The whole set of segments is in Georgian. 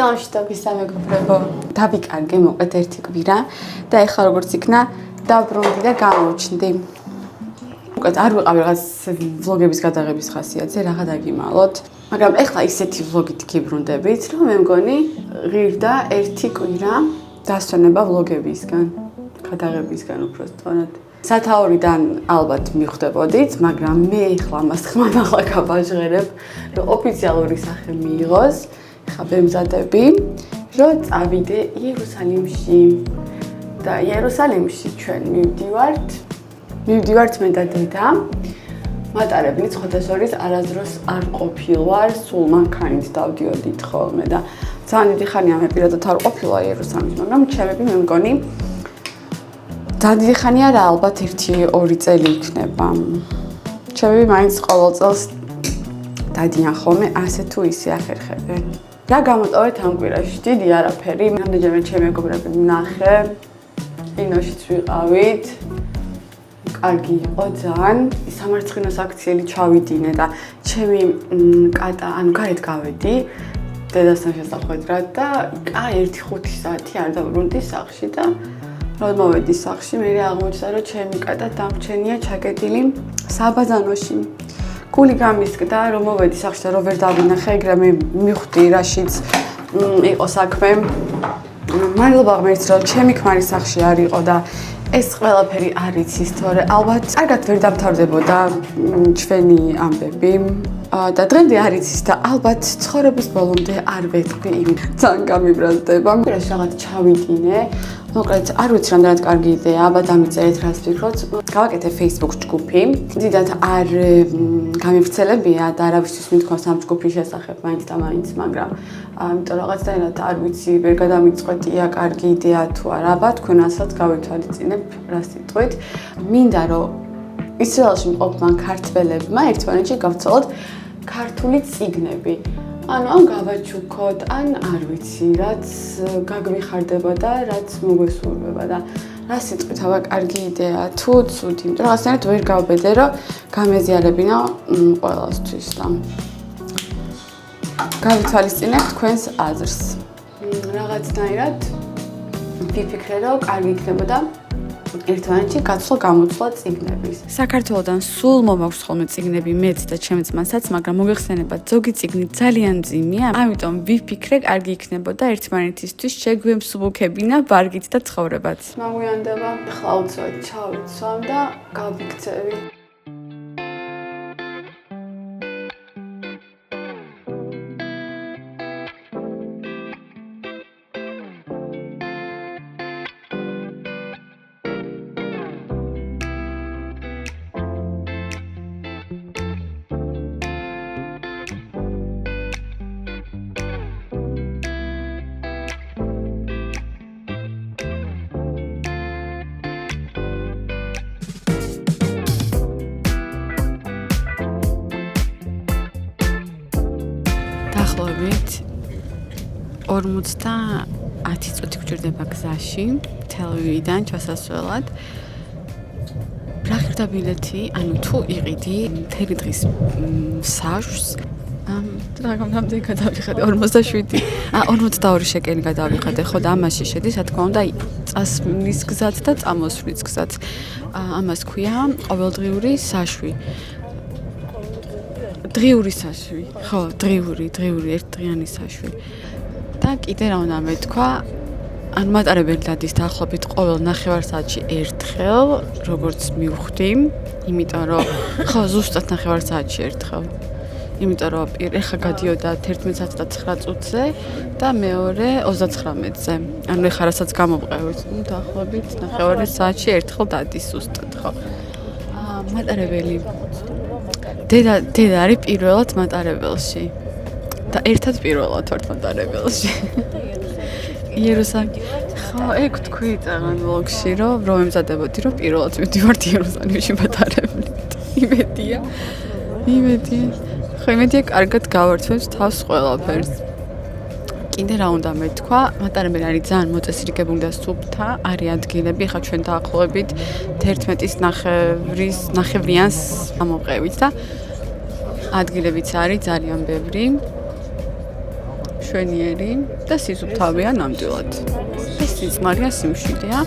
დილამში დაგისამეგობრებო. დავიკარგე მოკლედ ერთი კვირა და ეხლა როგორც იქნა დაბრუნდი და გამოვჩნდი. მოკლედ არ ვიყავ რაღაც ვლოგების გადაღების ხასიათზე, რაღა დაგიმალოთ. მაგრამ ეხლა ისეთი ვლოგით გიბრუნდებით, რომ მე მგონი ღირდა ერთი კვირა დასვენება ვლოგებისგან, გადაღებისგან უბრალოდ. სათაურიდან ალბათ მიხვდებოდით, მაგრამ მე ეხლა მას ხმამაღლა გაბაჟღერებ, რომ ოფიციალური სახე მიიღოს. ეხლა ვემზადები, რომ წავიდე იერუსალიმში. და იერუსალიმში ჩვენ მივდივართ მე და დედა. მატარებლით ხოთაშორის არასდროს არ ყოფილვარ, სულ მანქანით დავდიოდით ხოლმე და ძალიან დიდი ხანია მე პირადად არ ყოფილვარ იერუსალიმში, მაგრამ ჩემები მე მგონი ძალიან დიდი ხანია რა, ალბათ 1-2 წელი იქნება. ჩემები მაინც ყოველ წელს დადიან ხოლმე ასე თუ ისე ახერხებენ. რა გამოტოვეთ ამ კვირაში? დიდი არაფერი. რამდენჯერმე ჩემი მეგობრები ვნახე. კინოშიც ვიყავით. კარგი იყო ძალიან. სამარცხინოს აქციელი ჩავიდინე და ჩემი კატა, ანუ გარეთ გავედი. დედასთან შესახვედრად და კაი 1-5 საათი არ დავბრუნდი სახლში და რომ მოვედი სახლში, მე აღმოჩნდა რომ ჩემი კატა დამრჩენია ჩაკეტილი საბაზანოში. გული გამისკდა რომ მოვედი სახლში და რომ ვერ დავინახე, ეგრე მე მივხვდი რაშიც იყო საქმე. მადლობა ღმერთს რომ ჩემი ქმარი სახლში არ იყო და ეს ყველაფერი არ იცის, თორე ალბათ კარგად ვერ დამთავრდებოდა ჩვენი ამბები და დღემდე არ იცის და ალბათ ცხოვრების ბოლომდე არ ვეთქვი იმ ძალიან გამიბრაზდება. რაღაც ჩავიდინე. მოკლედ არ ვიცი რამდენად კარგი იდეა, აბა დამიწერეთ რას ვფიქრობთ. გავაკეთე Facebook ჯგუფი. დიდად არ გამივრცელებია და არავისთვის მithქვას ამ ჯგუფის შესახებ მაინც და მაინც, მაგრამ ამიტომ რაღაცნაირად არ ვიცი, ვერ გადამიწყვეტია კარგი იდეა თუ არა, აბა თქვენასაც გავითვალისწინებ რას სიტყვით. მინდა რომ ისრაელში მყოფმა ქართველებმა ერთმანეთში გავცვალოთ ქართული წიგნები. ანუ ან გავაჩუქოთ, ან არ ვიცი, რაც გაგვიხარდება და რაც მოგვესურვება და რა სიტყვით, აბა კარგი იდეაა თუ ცუდი, იმიტომ რაღაცნაირად ვერ გავბედე, რომ გამეზიარებინა ყველასთვის და გავითვალისწინებ თქვენს აზრს. რაღაცნაირად ვიფიქრე, რომ კარგი იქნებოდა ერთმანეთში გაცვლა-გამოცვლა წიგნების. საქართველოდან სულ მომაქვს ხოლმე წიგნები მეც და ჩემი ძმასაც, მაგრამ მოგეხსენებათ, ზოგი წიგნი ძალიან მძიმეა, ამიტომ ვიფიქრე, კარგი იქნებოდა ერთმანეთისთვის შეგვემსუბუქებინა ვარგით და ცხოვრებაც. მაგვიანდება, ახლა უცბად ჩავიცვამ და გავიქცევი. დაახლოებით 50 წუთი გვჭირდება გზაში თელ-ავივიდან ჩასასვლელად. რა ხირდა ბილეთი, ანუ თუ იყიდი მთელი დღის საშვს, რამდენი გადავიხადე 42 შეკელი გადავიხადე, ხო და ამაში შედის, რა თქმა უნდა, წასვლის გზაც და წამოსვლის გზაც. ამას ქვია ყოველდღიური საშვი. დღიური საშვი, ხო, დღიური ერთდღიანი საშვი. და კიდე რა უნდა მეთქვა, ან მატარებელი დადის დაახლოებით ყოველ 9 საათში ერთხელ, როგორც მივხვდი, იმიტომ რომ ხო, ზუსტად 9 საათში ერთხელ. იმიტომ რომ ეხა გადიოდა 11 საათი და 9 წუთზე და მეორე 39-ზე. ანუ ეხა რასაც გამოვყევით, დაახლოებით 9 საათში ერთხელ დადის ზუსტად, ხო. მატარებელი დედა არის პირველად მატარებელში და ერთად პირველად ვართ მატარებელში. იერუსალიმი. ხო, ეგ თქვი წაღან ვლოგში, რომ ემზადებოდი, რომ პირველად მივდივართ იერუსალიმში მატარებლით. იმედია. ხო, იმედია კარგად გავართვებს თავს ყველაფერს. კიდე რა უნდა მეთქვა, მატარებელი არის ძალიან მოწესრიგებული და სუფთა, არის ადგილები, ხა ჩვენ დაახლოებით 11-ის ნახევრიანს ამოვყევით და ადგილებიც არის ძალიან ბევრი. მშვენიერი და სიზუფთავია ნამდვილად. ეს სიზმარია სიმშვიდეა,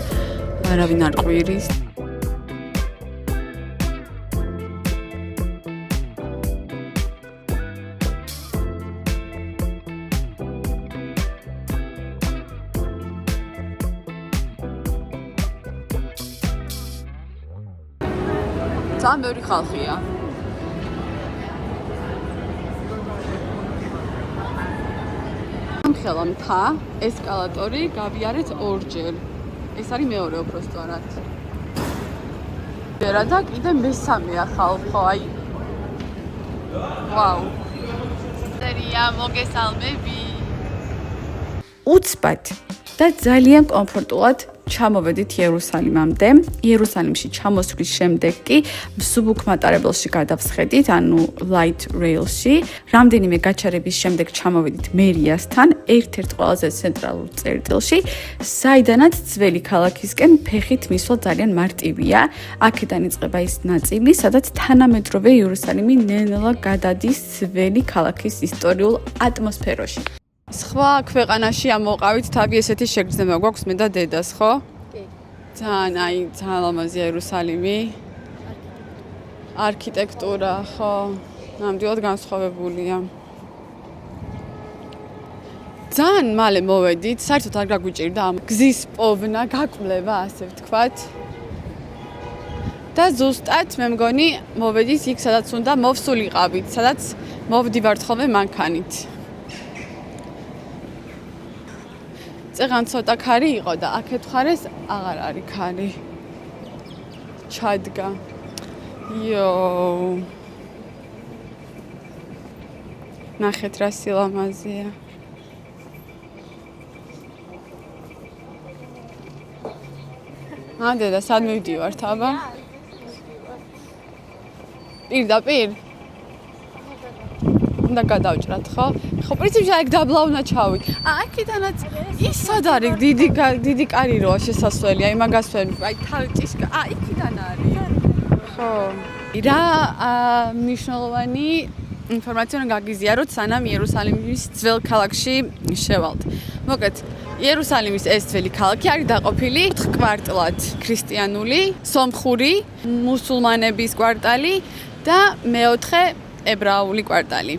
არავინ არ ყვირის. ძალიან ბევრი ხალხია. ამხელა მთა, ესკალატორი გავიარეთ ორჯერ. ეს არის მეორე უბრალოდ. ვერა და კიდე მესამეა ხალხო, აი. ვაუ. სერია მოგესალმები. უცბად და ძალიან კომფორტულად ჩამოვედით იერუსალიმამდე. იერუსალიმში ჩამოსვლის შემდეგ კი მსუბუქ მატარებელში გადავსხედით, ანუ light rail-ში. რამდენიმე გაჩერების შემდეგ ჩამოვედით მერიასთან, ერთ-ერთ ყველაზე ცენტრალურ წერტილში, საიდანაც ძველი ქალაქისკენ ფეხით მისვლა ძალიან მარტივია. აქედან იწყება ის ნაწილი, სადაც თანამედროვე იერუსალიმი ნელ-ნელა გადადის ძველი ქალაქის ისტორიულ ატმოსფეროში. სხვა ქვეყანაში ამოყავით, თავი ესეთი შეგრძნება გვაქვს მე და დედას, ხო? კი. ძალიან ლამაზია იერუსალიმი. არქიტექტურა, ხო, ნამდვილად განსხვავებულია. ძალიან მალე მოვედით, საერთოდ არ გაგვიჭირდა ამ გზის პოვნა, გაკვლევა, ასე ვთქვათ. და ზუსტად მე მგონი მოვედით იქ, სადაც უნდა მოვსულიყავით, სადაც მოვდივართ ხოლმე მანქანით. წეღან ცოტა ქარი იყო და აქეთ ხარეს აღარ არის ქარი. ჩადგა. იო. ნახეთ რა სილამაზეა. დედა, სად მივდივართ, აბა? პირდაპირ? უნდა გადავჭრათ, ხო? ხო, პრინციპში აქ დაბლა უნდა ჩავი. აქედანაც ის სად არის დიდი კარი როა შესასვლელი, აი მაგას ვერ, აი თავის იქიდან არის. ხო. რა მნიშვნელოვანი ინფორმაცია უნდა გაგიზიაროთ, სანამ იერუსალიმის ძველ ქალაქში შევალთ. მოკლედ, იერუსალიმის ეს ძველი ქალაქი არის დაყოფილი 4 კვარტლად: ქრისტიანული, სომხური, მუსულმანების კვარტალი და მეოთხე ებრაული კვარტალი.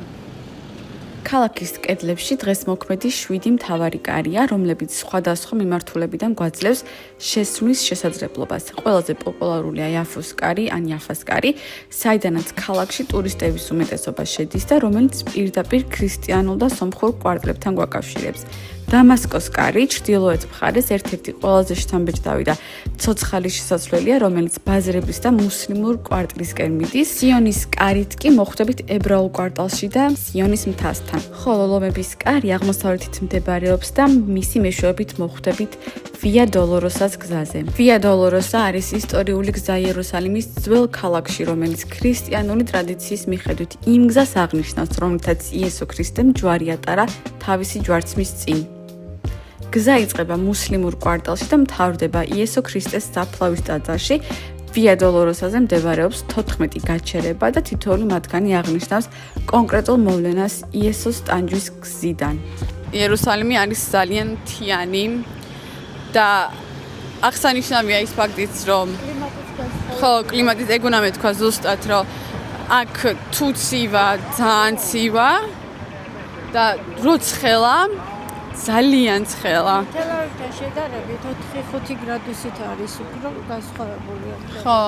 ქალაქის კედლებში დღეს მოქმედი 7 მთავარი კარია, რომლებიც სხვადასხვა მიმართულებიდან გვაძლევს შესვლის შესაძლებლობას. ყველაზე პოპულარულია იაფოს კარი ან იაფას კარი, საიდანაც ქალაქში ტურისტების უმეტესობა შედის და რომელიც პირდაპირ ქრისტიანულ და სომხურ კვარტლებთან გვაკავშირებს. დამასკოს კარი ჩრდილოეთ მხარეს ერთ-ერთი ყველაზე შთამბეჭდავი და ცოცხალი შესასვლელია, რომელიც ბაზრების და მუსლიმურ კვარტლისკენ მიდის. სიონის კარით კი მოხვდებით ებრაულ კვარტალში და სიონის მთასთან. ხოლო ლომების კარი აღმოსავლეთით მდებარეობს და მისი მეშვეობით მოხვდებით ვია დოლოროსას გზაზე. ვია დოლოროსა არის ისტორიული გზა იერუსალიმის ძველ ქალაქში, რომელიც ქრისტიანული ტრადიციის მიხედვით იმ გზას აღნიშნავს, რომელთაც იესო ქრისტემ ჯვარი ატარა თავისი ჯვარცმის წინ. გზა იწყება მუსლიმურ კვარტალში და მთავრდება იესო ქრისტეს საფლავის ტაძარში. ვია დოლოროსაზე მდებარეობს 14 გაჩერება და თითოეული მათგანი აღნიშნავს კონკრეტულ მოვლენას იესოს ტანჯვის გზიდან. იერუსალიმი არის ძალიან მთიანი და აღსანიშნავია ის ფაქტიც, რომ ხო, კლიმატის ეგ უნდა მეთქვა ზუსტად, რომ აქ თუ ცივა, ძალიან ცივა და რო ცხელა, ძალიან ცხელა. თელავებთან შედარებით 4-5 გრადუსით არის უფრო განსხვავებული. ხო.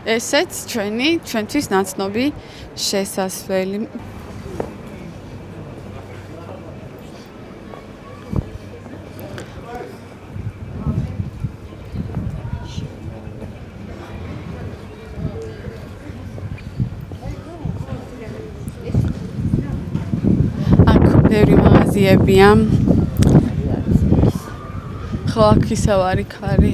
ესეც ჩვენთვის ნაცნობი შესასვლელი. ბევრი მაღაზიებია. ხო, აქ ისევ არის ქარი.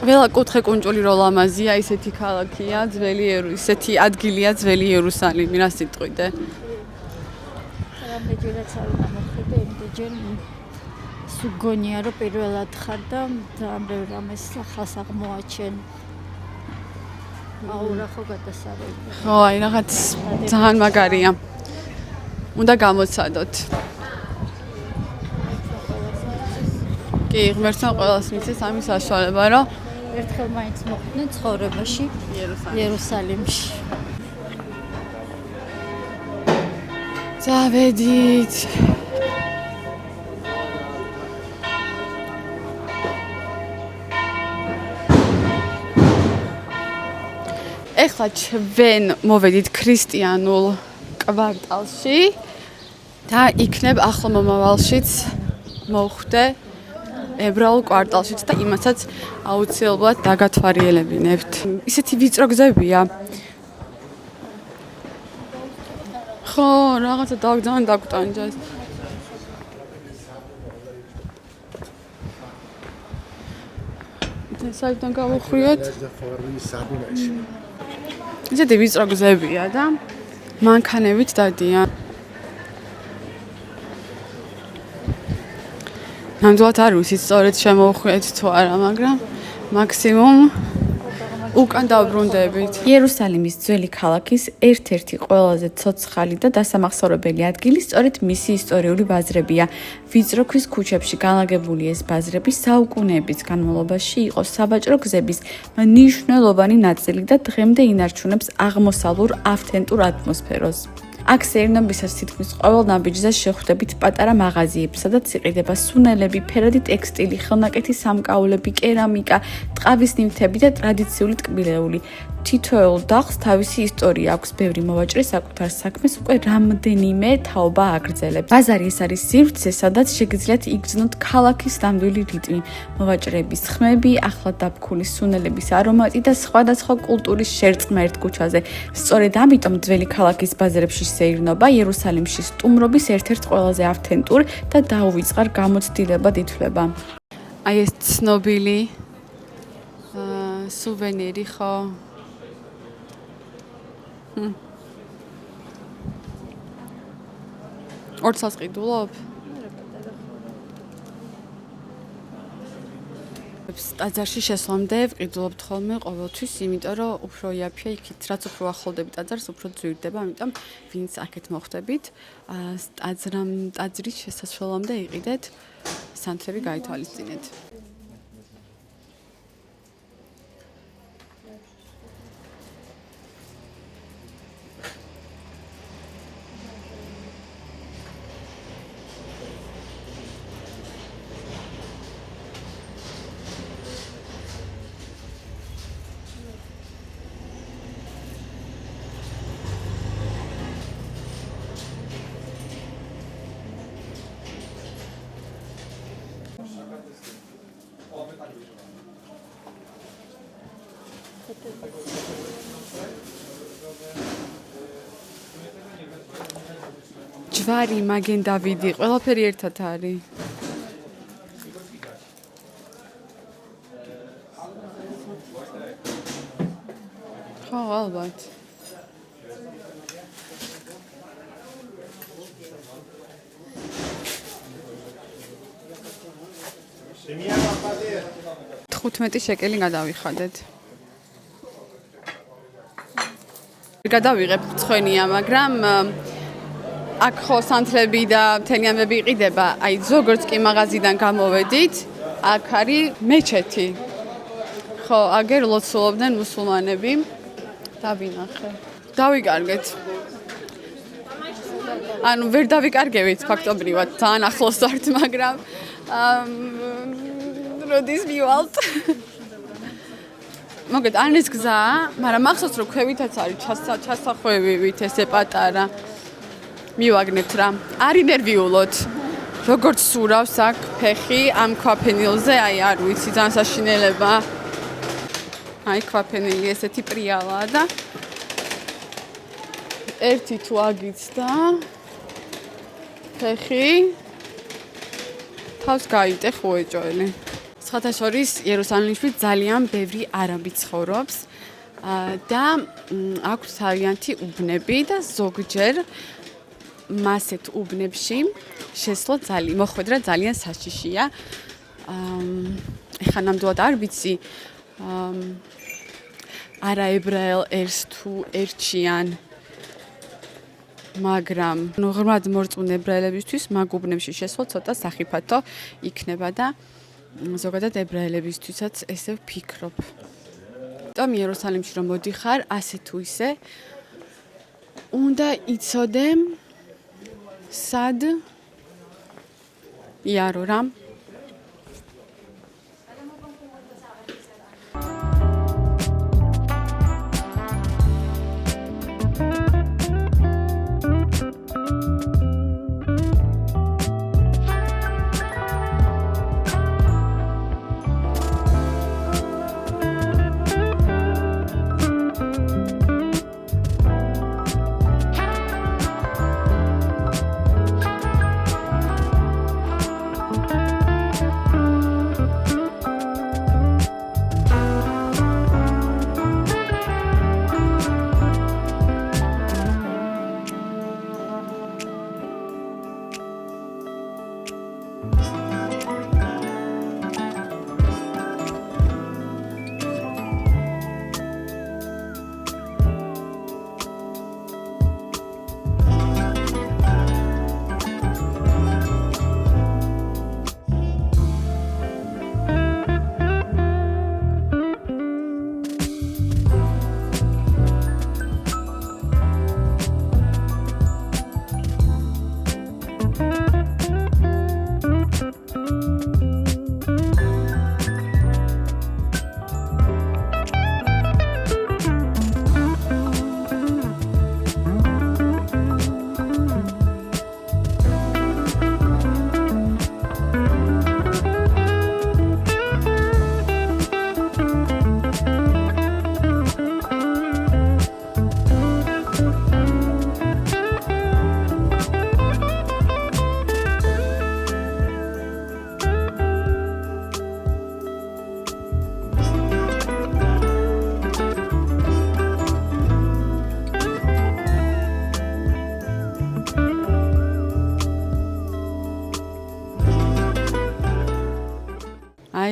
ყველა კუთხე-კუნჭული რო ლამაზია, ისეთი ქალაქია, ისეთი ადგილია ძველი იერუსალიმი, რა სიტყვიდე. რამდენჯერაც არ უნდა მოხდე, იმდენჯერ სუგონია რომ პირველად ხარ და ძალიან ბევრ რამეს ახალს აღმოაჩენ. აურა ხო გადასარევი. ხო, აი რაღაც ძალიან მაგარია. უნდა გამოცადოთ. კი, ღმერთმა ყველას მიცეს ამის საშუალება, რომ ერთხელ მაინც მოხდნენ ცხოვრებაში იერუსალიმში. წავედით. ეხლა ჩვენ მოვედით ქრისტიანულ კვარტალში და იქნებ ახლო მომავალშიც მოვხვდე ებრაულ კვარტალშიც და იმასაც აუცილებლად დაგათვალიერებინებთ. ისეთი ვიწრო გზებია. ხო, რაღაცა ძალიან დაგვტანჯეს. საერთოდ გავუხვიოთ. ისეთი ვიწრო გზებია და მანქანებით დადიან. ნამდვილად არ ვიცი სწორედ შემოვხვიეთ თუ არა, მაგრამ მაქსიმუმ უკან დავბრუნდებით. იერუსალიმის ძველი ქალაქის ერთ-ერთი ყველაზე ცოცხალი და დასამახსოვრებელი ადგილი სწორედ მისი ისტორიული ბაზრებია. ვიწრო ქვის ქუჩებში განლაგებული ეს ბაზრები საუკუნეების განმავლობაში იყო საბაჭრო გზების მნიშვნელოვანი ნაწილი და დღემდე ინარჩუნებს აღმოსავლურ ავთენტურ ატმოსფეროს. აქ სეირნობისას თითქმის ყოველ ნაბიჯზე შეხვდებით პატარა მაღაზიებს, სადაც იყიდება სუნელები, ფერადი ტექსტილი, ხელნაკეთი სამკაულები, კერამიკა, ტყავის ნივთები და ტრადიციული ტკბილეული. თითოეულ დაღს თავისი ისტორია აქვს, ბევრი მოვაჭრე საკუთარ საქმეს უკვე რამდენიმე თაობა აგრძელებს. ბაზარი ეს არის სივრცე, სადაც შეგიძლიათ იგრძნოთ ქალაქის ნამდვილი რიტმი, მოვაჭრეების ხმები, ახლად დაფქული სუნელების არომატი და სხვადასხვა კულტურის შერწყმა ერთ ქუჩაზე. სწორედ ამიტომ ძველი ქალაქის ბაზრებში სეირნობა იერუსალიმში სტუმრობის ერთ-ერთ ყველაზე ავთენტურ და დაუვიწყარ გამოცდილებად ითვლება. აი ეს ცნობილი სუვენირი ხო? ორცას ყიდულობ? ტაძარში შესვლამდე ვყიდულობთ ხოლმე ყოველთვის, იმიტომ რომ უფრო იაფია იქით, რაც უფრო ახლოვდებით ტაძარს, უფრო ძვირდება, ამიტომ ვინც აქეთ მოხვდებით, ტაძრის შესასვლელამდე იყიდეთ, სანთლები გაითვალისწინეთ. ჯვარი, მაგენ დავიდი, ყველაფერი ერთად არის. ხო, ალბათ. შემია 15 შეკელი გადავიხადეთ. გადავიღებ ცხენია, მაგრამ აქ ხო სანთლები და მთელი ამბები იყიდება. აი ზოგადად კი მაღაზიიდან გამოვედით, აქ არის მეჩეთი. ხო, აგერ ლოცულობდნენ მუსულმანები. დავინახე. დავიკარგეთ. ანუ ვერ დავიკარგებით ფაქტობრივად, ძალიან ახლოს ვართ, მაგრამ როდის მივალთ? მოგეთ, არ ის გზაა, მაგრამ მახსოვს რომ ქვევითაც არის ჩასახვევივით ესე პატარა. მივაგნებთ რა. არ ინერვიულოთ. როგორც სურავს აქ ფეხი ამ ქვაფენილზე, აი არ ვიცი, ძალიან საშინელება. აი ქვაფენილი ესეთი პრიალაა და ერთი თუ აგიცდა ფეხი თავს გაიტე ხუეჭოელი. სხვათა შორის იერუსალიმში ძალიან ბევრი არაბი ცხოვრობს და აქვს თავიანთი უბნები და ზოგჯერ მასეთ უბნებში შესვლა მოხვედრა ძალიან საშიშია. ეხლა ნამდვილად არ ვიცი არაებრაელ ერს თუ ერჩიან, მაგრამ ღრმად მორწმუნე ებრაელებისთვის მაგ უბნებში შესვლა ცოტა სახიფათო იქნება და ზოგადად ებრაელებისთვისაც ესე ვფიქრობ. ამიტომ იერუსალიმში რომ მოდიხარ, ასე თუ ისე უნდა იცოდე სად იარო რა.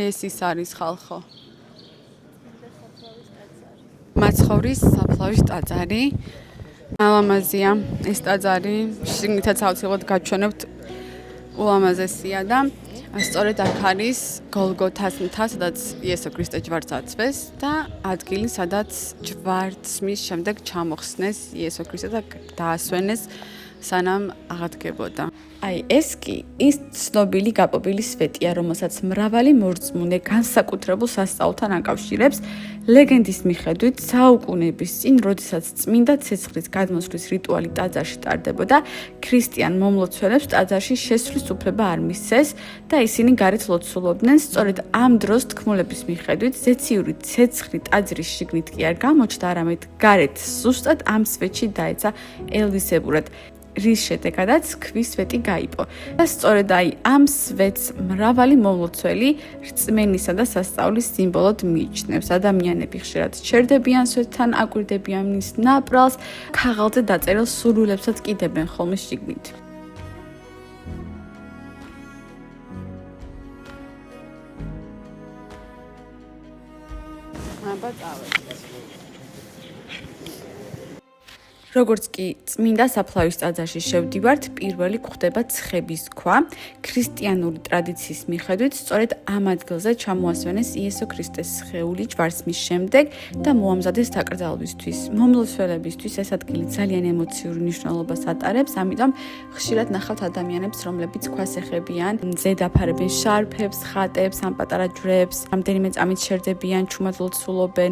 ეს ის არის ხალხო. მაცხოვრის საფლავის ტაძარი. ალამაზია ეს ტაძარი, შიგნითაც აუცილებლად გაჩვენებთ ულამაზესია და სწორედ აქ არის გოლგოთას მთა, სადაც იესო ქრისტე ჯვარს აწვეს და ადგილი, სადაც ჯვარცმის შემდეგ ჩამოხსნეს იესო ქრისტე და დაასვენეს სანამ აღადგებოდა. აი ეს კი ის ცნობილი გაპობილი სვეტია, რომელსაც მრავალი მორწმუნე განსაკუთრებულ სასწაულთან აკავშირებს. ლეგენდის მიხედვით, საუკუნეების წინ, როდესაც წმინდა ცეცხლის გადმოსვლის რიტუალი ტაძარში ტარდებოდა, ქრისტიან მომლოცველებს ტაძარში შესვლის უფლება არ მისცეს და ისინი გარეთ ლოცულობდნენ. სწორედ ამ დროს თქმულების მიხედვით, ზეციური ცეცხლი ტაძრის შიგნით კი არ გამოჩნდა, არამედ გარეთ ზუსტად ამ სვეტში დაეცა ელვისებურად. რის შედეგადაც ქვის სვეტი გაიპო. და სწორედ აი ამ სვეტს მრავალი მომლოცველი რწმენისა და სასწაულის სიმბოლოდ მიიჩნევს. ადამიანები ხშირად ჩერდებიან სვეტთან, აკვირდებიან მის ნაპრალს, ქაღალდზე დაწერილ სურვილებსაც კიდებენ ხოლმე შიგნით. აბა წავედით. როგორც კი წმინდა საფლავის ტაძარში შევდივართ, პირველი გვხდება ცხების ქვა. ქრისტიანული ტრადიციის მიხედვით, სწორედ ამ ადგილზე ჩამოასვენეს იესო ქრისტეს სხეული ჯვარცმის შემდეგ და მოამზადეს დაკრძალვისთვის. მომლოცველებისთვის ეს ადგილი ძალიან ემოციური მნიშვნელობას ატარებს, ამიტომ ხშირად ნახავთ ადამიანებს, რომლებიც ქვას ეხებიან, ზედაფარებენ შარფებს, ხატებს, ამ პატარა ჯვრებს, რამდენიმე წამით შერდებიან, ჩუმად ლოცულობენ.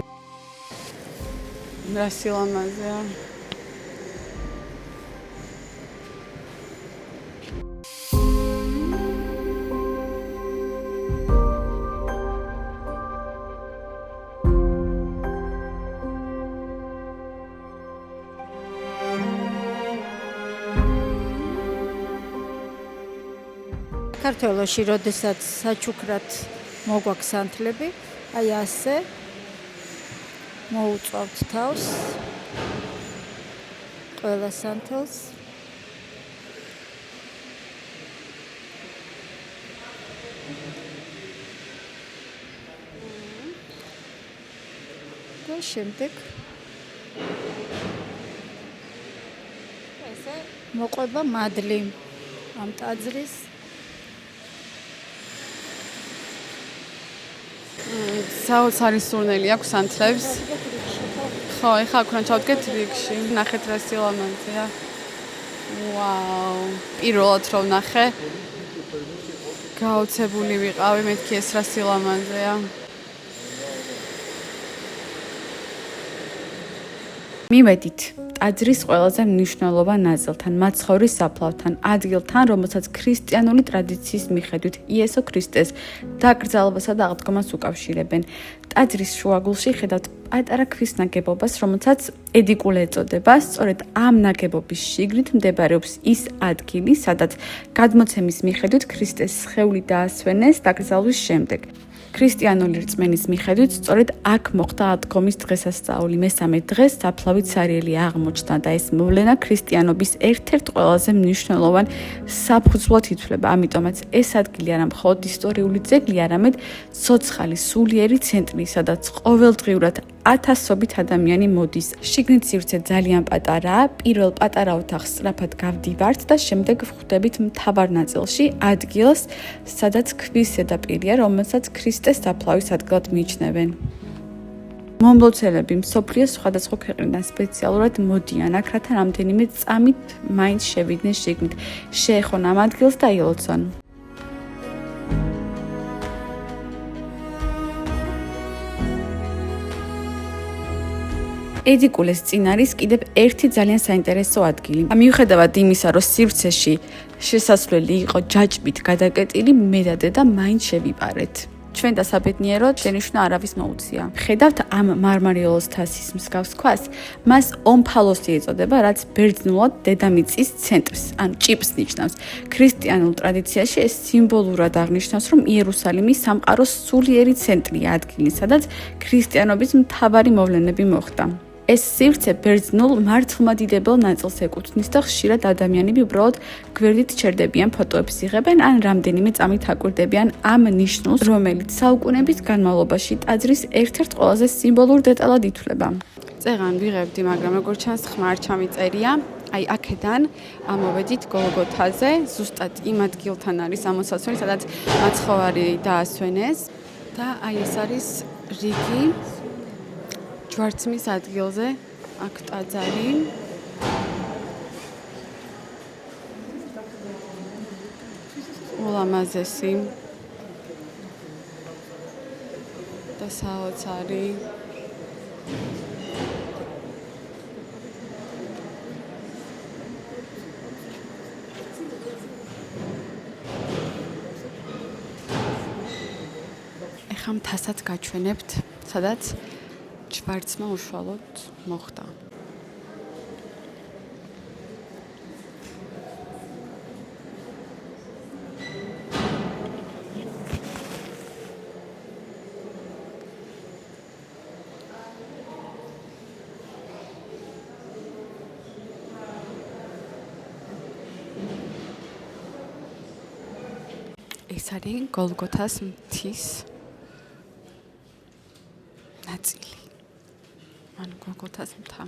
რა სილამაზეა. საქართველოში, როდესაც საჩუქრად მოგვაქვს სანთლები, აი ასე მოუწვავთ თავს ყველა სანთელს შემდეგ ესე მოყვება მადლი ამ ტაძრის საოცარი სურნელი აქვს ანთლებს. ხო, ეხლა აქ უნდა ჩავდგეთ რიგში. ნახეთ რა სილამაზეა. ვაუ. პირველად რომ ნახე გაოცებული ვიყავი, მეთქი ეს რა სილამაზეა. მივედით ტაძრის ყველაზე მნიშვნელოვან ნაწილთან, მაცხოვრის საფლავთან, ადგილთან, რომელსაც ქრისტიანული ტრადიციის მიხედვით იესო ქრისტეს დაკრძალვასა და აღდგომას უკავშირებენ. ტაძრის შუაგულში ხედავთ პატარა ქვის ნაგებობას, რომელსაც ედიკულე ეწოდება. სწორედ ამ ნაგებობის შიგნით მდებარეობს ის ადგილი, სადაც გადმოცემის მიხედვით ქრისტეს სხეული დაასვენეს დაკრძალვის შემდეგ. ქრისტიანული რწმენის მიხედვით სწორედ აქ მოხდა აღდგომის დღესასწაული. მესამე დღეს საფლავით სარიელი აღმოჩნდა და ეს მოვლენა ქრისტიანობის ერთ-ერთ ყველაზე მნიშვნელოვან საფუძვლად ითვლება. ამიტომაც ეს ადგილი არა მხოლოდ ისტორიული ძეგლი, არამედ ცოცხალი სულიერი ცენტრი, სადაც ყოველდღიურად ათასობით ადამიანი მოდის. შიგნით სივრცე ძალიან პატარაა. პირველ პატარა ოთახს სწრაფად გავდივართ და შემდეგ ვხვდებით მთავარ ნაწილში ადგილს, სადაც ქვის ზედაპირია, რომელსაც ქრისტეს საფლავის ადგილად მიიჩნევენ. მომლოცველები მსოფლიოს სხვადასხვა ქვეყნიდან სპეციალურად მოდიან აქ, რათა რამდენიმე წამით მაინც შევიდნენ შიგნით, შეეხონ ამ ადგილს და ილოცონ. ედიკულეს წინ არის კიდევ ერთი ძალიან საინტერესო ადგილი. მიუხედავად იმისა, რომ სივრცეში შესასვლელი იყო ჯაჭვით გადაკეტილი, მე და დედა მაინც შევიპარეთ. ჩვენ დასაბედნიეროდ შენიშვნა არავის მოუწია. ხედავთ ამ მარმარილოს თასის მსგავს ქვას, მას ომფალოსი ეწოდება, რაც ბერძნულად დედამიწის ცენტრს, ან ჭიპს ნიშნავს. ქრისტიანულ ტრადიციაში ეს სიმბოლურად აღნიშნავს, რომ იერუსალიმი სამყაროს სულიერი ცენტრია, ადგილი, სადაც ქრისტიანობის მთავარი მოვლენები მოხდა. ეს სივრცე ბერძნულ მართლმადიდებელ ნაწილს ეკუთვნის და ხშირად ადამიანები უბრალოდ გვერდით ჩერდებიან, ფოტოებს იღებენ ან რამდენიმე წამით აკვირდებიან ამ ნიშნულს, რომელიც საუკუნეების განმავლობაში ტაძრის ერთ-ერთ ყველაზე სიმბოლურ დეტალად ითვლება. წეღან ვიღებდი, მაგრამ როგორც ჩანს, ხმა არ ჩამიწერია. აი აქედან ამოვედით გოლგოთაზე, ზუსტად იმ ადგილთან არის ამოსასვლელი, სადაც მაცხოვარი დაასვენეს და აი ეს არის რიგი ჯვარცმის ადგილზე, აქ ტაძარი. ულამაზესი და საოცარი. ეხლა მთასაც გაჩვენებთ, სადაც ჯვარცმა უშუალოდ მოხდა. ეს არის გოლგოთას მთის ნაწილი. ან გოლგოთას მთა.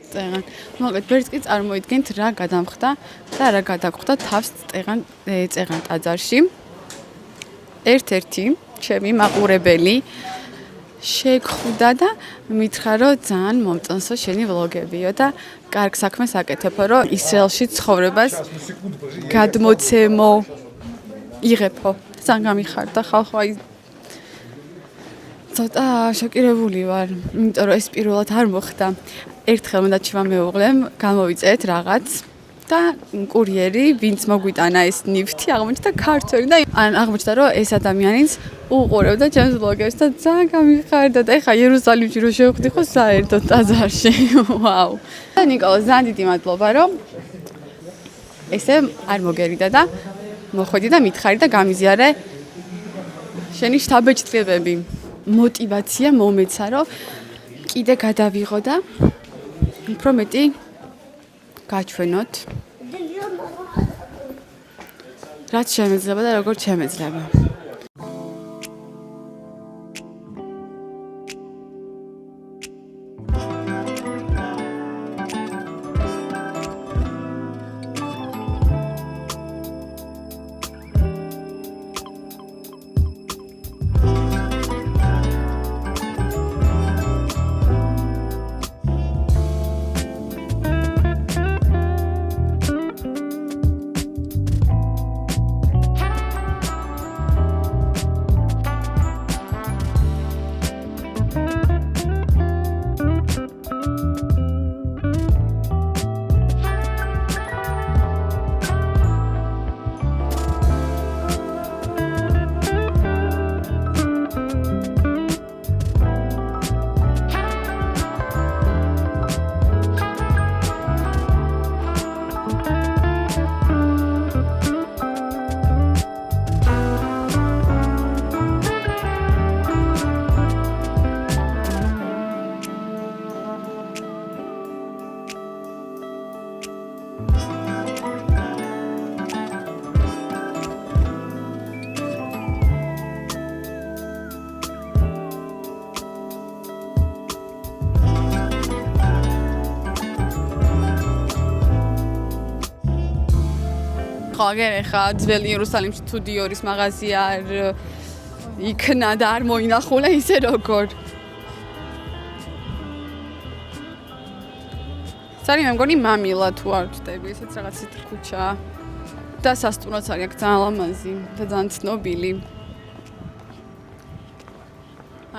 წეღან. მოგეთ, ვერც კი წარმოიდგენთ რა გადამხდა და რა გადაგხვდა თავს წეღან ტაძარში. ერთ-ერთი ჩემი მაყურებელი შეგხვდა და მითხრა, რომ ძალიან მომწონსო შენი ვლოგებიო და კარგ საქმეს აკეთებო, რომ ისრაელში ცხოვრებას გადმოცემო იღებო. ძალიან გამიხარდა ხალხო, აი ცოტა შოკირებული ვარ, იმიტომ რომ ეს პირველად არ მოხდა. ერთხელ მენდა ჩამეუღლემ, გამოვიწერეთ რაღაც და კურიერი, ვინც მოგვიტანა ეს ნივთი, აღმოჩნდა ქართველი და აღმოჩნდა, რომ ეს ადამიანიც უყურებდა ჩემს ვლოგებს და ძალიან გამიხარდა და ეხა იერუსალიმში რო შევხვდი ხო საერთოდ ტაძარში. ვაუ. ნიკოლოზ, ძალიან დიდი მადლობა, რომ ესე არ მოგერიდა და მოხვედი და მითხარი და გამიზიარე შენი შთაბეჭდილებები. მოტივაცია მომეცა, რომ კიდე გადავიღო და უფრო მეტი გაჩვენოთ. რაც შემეძლება და როგორ შემეძლება. ხაგერ ხა ძველი იერუსალიმში თუ დიორის მაღაზია არ იქნა და არ მოინახულა ისე როგორ. სარი მე მგონი მამილა თუ არ ვწდები, ესეც რაღაც ისეთი ქუჩაა. და სასტუმროც არის აქ ძალიან ლამაზი და ძალიან ცნობილი.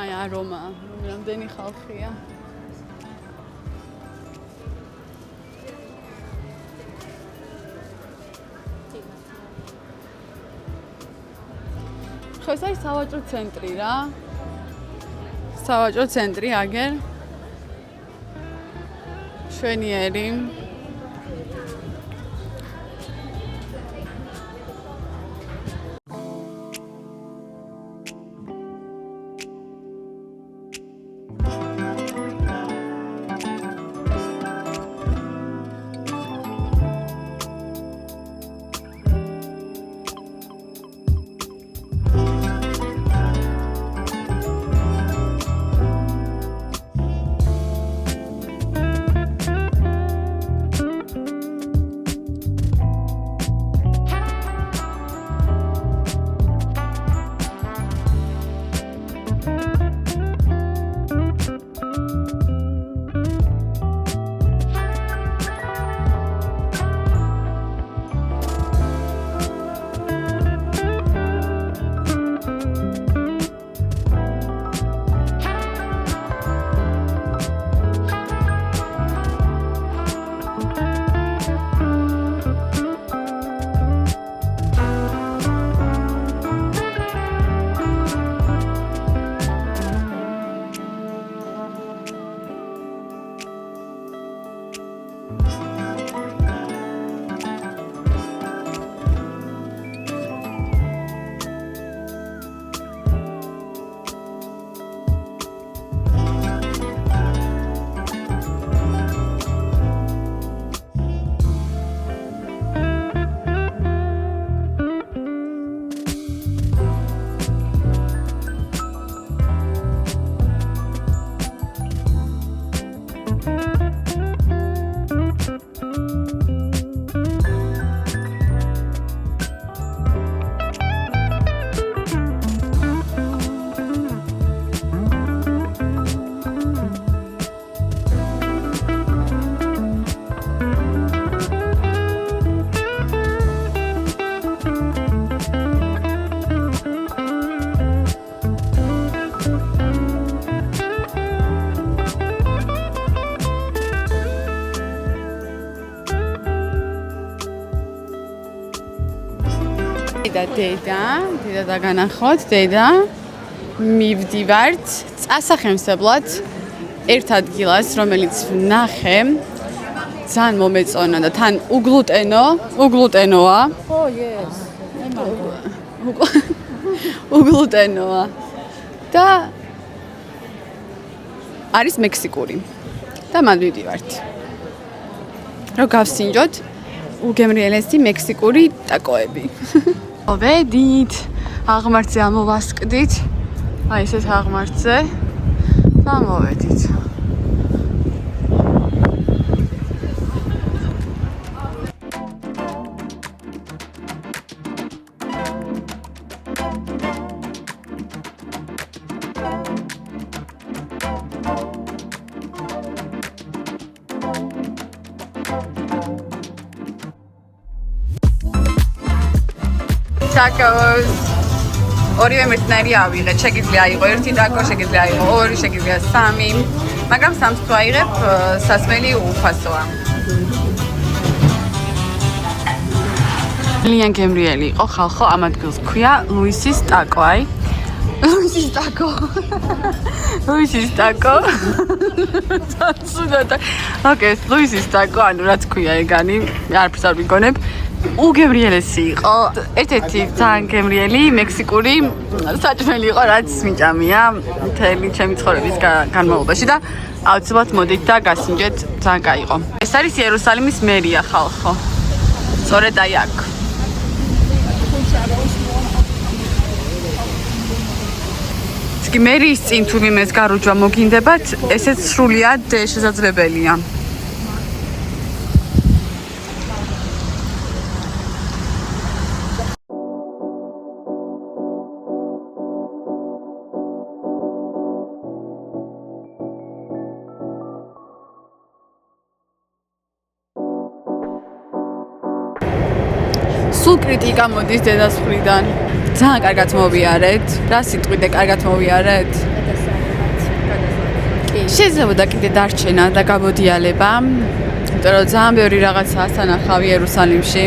აი არომა, რამდენი ხალხია. ეს არის სავაჭრო ცენტრი რა. სავაჭრო ცენტრი აგერ. შვენიერი. დედა დაგანახოთ, დედა მივდივართ წასახემსებლად ერთ ადგილას, რომელიც ვნახე ძალიან მომეწონა და თან უგლუტენოა. Oh yes. უგლუტენოა. და არის მექსიკური. და მან ვიდივართ. რომ გავსინჯოთ უგემრიელესი მექსიკური ტაკოები. მოვედით. აღმართზე ამოვასკდით. აი ესეთ აღმართზე. და მოვედით. Tacos. ორივე მერტნერი ავიღეთ. შეგიძლია აიღო ერთი ტაკო, შეგიძლია აიღო ორი, შეგიძლია სამი. მაგრამ სამს თუ აიღებ, სასმელი უფასოა. ძალიან გემრიელი იყო ხალხო, ამ ადგილს ქვია ლუისის ტაკო, აი. ლუისის ტაკო. ლუისის ტაკო. სულადა. ოკეი, ლუისის ტაკო, ანუ რაც ქვია ეგანი, არაფერს არ ვიგონებ. უგემრიელესი იყო. ერთ-ერთი ძალიან გემრიელი მექსიკური საჭმელი იყო, რაც მიჭამია მთელი ჩემი ცხოვრების განმავლობაში და აუცილებლად მოდით და გასინჯეთ, ძალიან კაი იყო. ეს არის იერუსალიმის მერია ხალხო. სწორედ აი აქ. კი მერიის წინ თუ ვიმეს გარუჯვა მოგინდებათ, ესეც სრულიად შესაძლებელია. სულ კრიტიკა მოდის დედას მხრიდან. ძალიან კარგად მოვიარეთ. რა სიტყვით და კარგად მოვიარეთ? შეიძლება კიდე დარჩენა და გამოდიალება. იმიტომ რომ ძალიან ბევრი რაღაცაა სანახავი იერუსალიმში.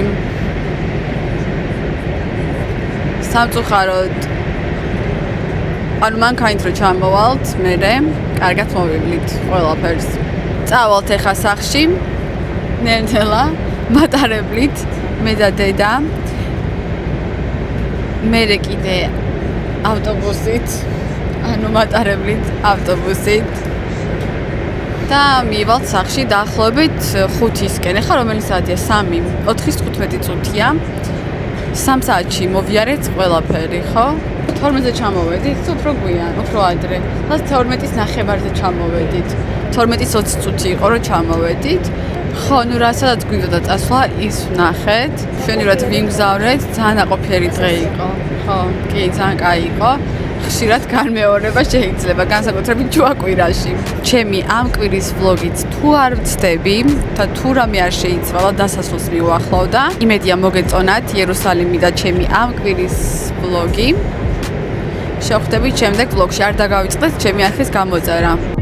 სამწუხაროდ ანუ მანქანით რო ჩამოვალთ, მერე კარგად მოვივლით ყველაფერს. წავალთ ახლა სახლში. ნელ-ნელა მატარებლით. მე და დედა მერე კიდე ავტობუსით ანუ მატარებლით ავტობუსით და მივალთ სახლში დაახლოებით 5-ისკენ. ახლა რომელი საათია? 3:15 წუთია. 3 საათში მოვიარეთ ყველაფერი, ხო? 12-ზე ჩამოვედით, უფრო გვიან, უფრო ადრე. 12-ის ნახევარზე ჩამოვედით. 12-20 წუთი იყო რომ ჩამოვედით. ხო, ნუ რასაც გვინდოდა წასვლა, ის ვნახეთ. მშვენივრად ვიმგზავრეთ, ძალიან აყოფიერი დღე იყო. ხო, კი, ძალიან კაი იყო. ხშირად განმეორება შეიძლება, განსაკუთრებით ჯვაკვირაში. ჩემი ამ კვირის ვლოგიც თუ არ ვწდები და თუ რამე არ შეიცვალა, დასასრულს მიუახლოვდა. იმედია მოგეწონათ იერუსალიმი და ჩემი ამ კვირის ვლოგი. შევხვდებით შემდეგ ვლოგში, არ დაგავიწყდეთ ჩემი არხის გამოწერა.